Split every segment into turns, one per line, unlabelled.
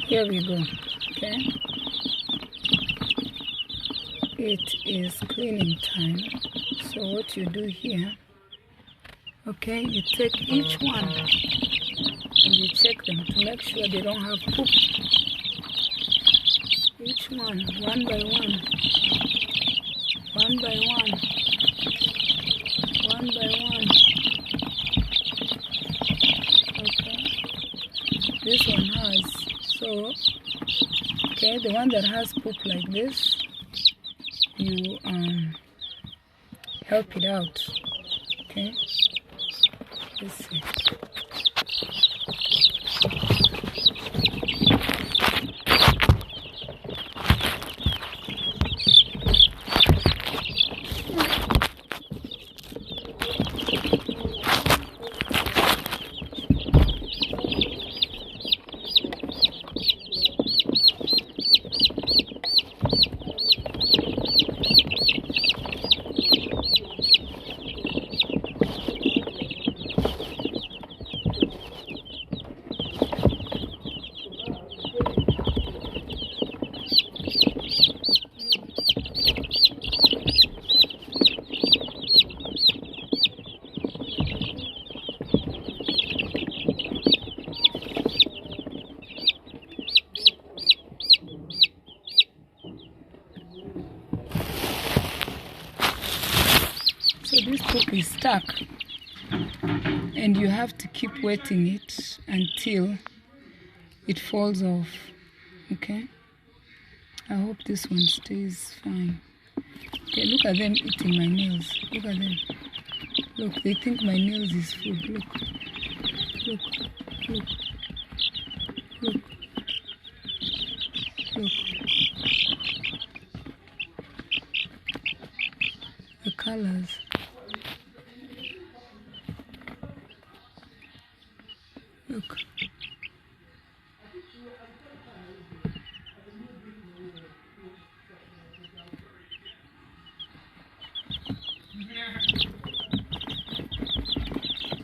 Here we go. Okay. It is cleaning time. So what you do here, okay, you take each one and you check them to make sure they don't have poop. Each one by one. One by one. One by one. Okay. This one has, so, okay, the one that has poop like this, you help it out. Okay. Let's see. So this poop is stuck and you have to keep wetting it until it falls off. Okay, I hope this one stays fine. Okay, look at them eating my nails. Look at them. Look, they think my nails is food. Look, look, look, look, look. The colors. Look.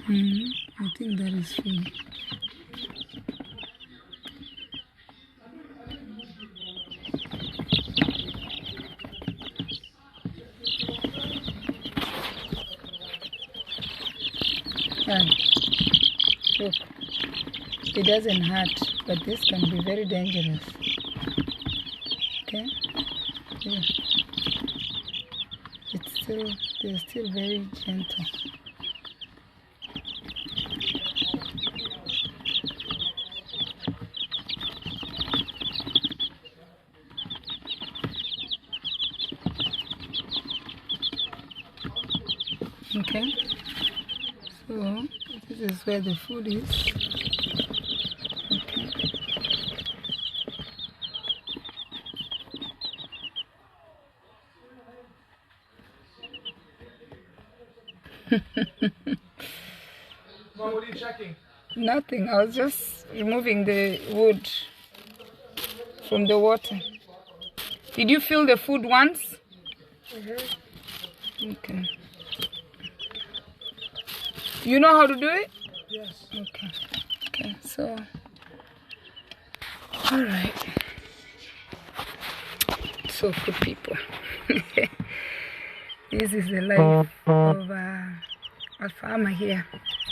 I think that is food. Look, it doesn't hurt, but this can be very dangerous. Okay? Yeah. They're still very gentle. Okay, so this is where the food is. Okay.
Mom, what are you checking?
Nothing, I was just removing the wood from the water. Did you fill the food once? Okay. You know how to do it?
Yes.
Okay. Okay, so, all right. So good people. This is the life of a farmer here.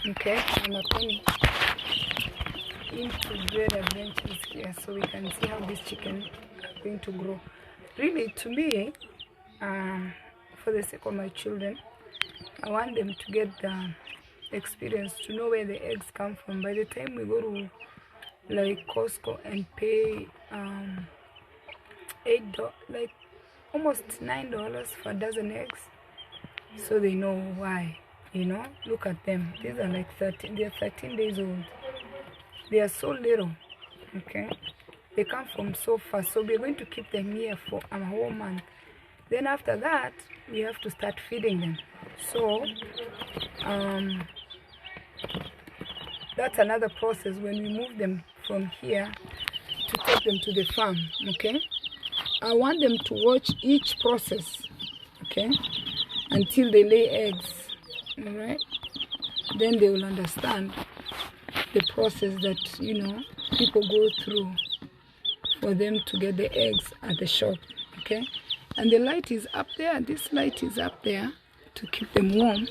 Okay, I'm a Penny into great adventures here, so we can see how this chicken are going to grow. Really, to me, for the sake of my children, I want them to get the experience to know where the eggs come from. By the time we go to like Costco and pay $8, like almost $9 for a dozen eggs, so they know why. You know, look at them. These are like 13. They are 13 days old. They are so little. Okay, they come from so far. So we're going to keep them here for a whole month. Then after that, we have to start feeding them. So that's another process when we move them from here to take them to the farm. Okay, I want them to watch each process, okay, until they lay eggs. All right, then they will understand the process that, you know, people go through for them to get the eggs at the shop. Okay, and the light is up there. This light is up there to keep them warm.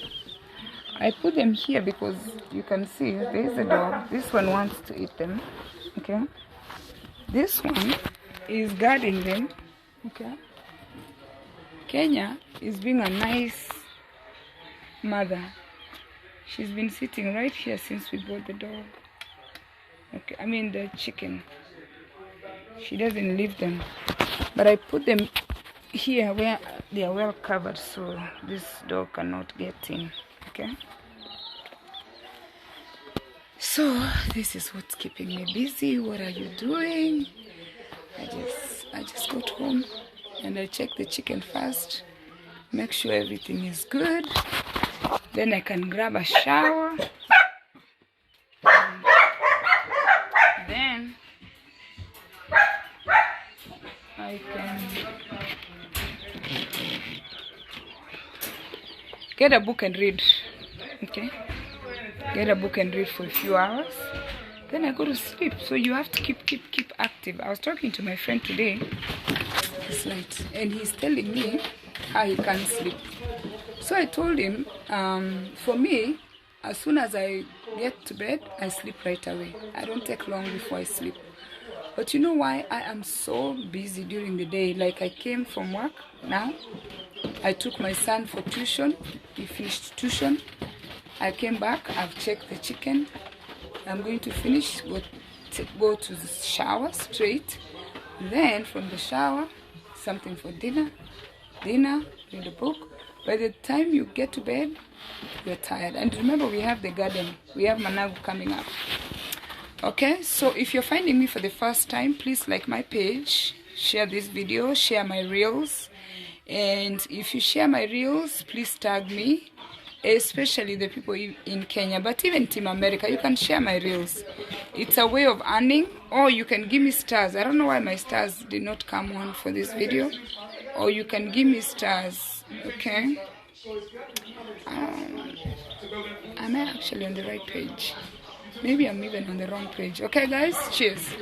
I put them here because you can see there is a dog. This one wants to eat them. Okay, this one is guarding them. Okay, Kenya is being a nice mother. She's been sitting right here since we bought the dog. Okay, I mean the chicken. She doesn't leave them, but I put them here where they are well covered so this dog cannot get in. Okay, so this is what's keeping me busy. What are you doing? I just got home and I checked the chicken first, make sure everything is good, then I can grab a shower, then I can get a book and read. Okay, get a book and read for a few hours, then I go to sleep. So you have to keep active. I was talking to my friend today, this night, and he's telling me how he can't sleep. So I told him, for me, as soon as I get to bed, I sleep right away. I don't take long before I sleep. But you know why I am so busy during the day? Like I came from work now, I took my son for tuition, he finished tuition. I came back, I've checked the chicken. I'm going to finish, go to the shower straight. Then from the shower, something for dinner, read a book. By the time you get to bed, you're tired. And remember, we have the garden. We have Managu coming up. Okay, so if you're finding me for the first time, please like my page, share this video, share my reels. And if you share my reels, please tag me, especially the people in Kenya, but even Team America. You can share my reels. It's a way of earning, or you can give me stars. I don't know why my stars did not come on for this video. Or you can give me stars. Okay, am I actually on the right page? Maybe I'm even on the wrong page. Okay guys, cheers.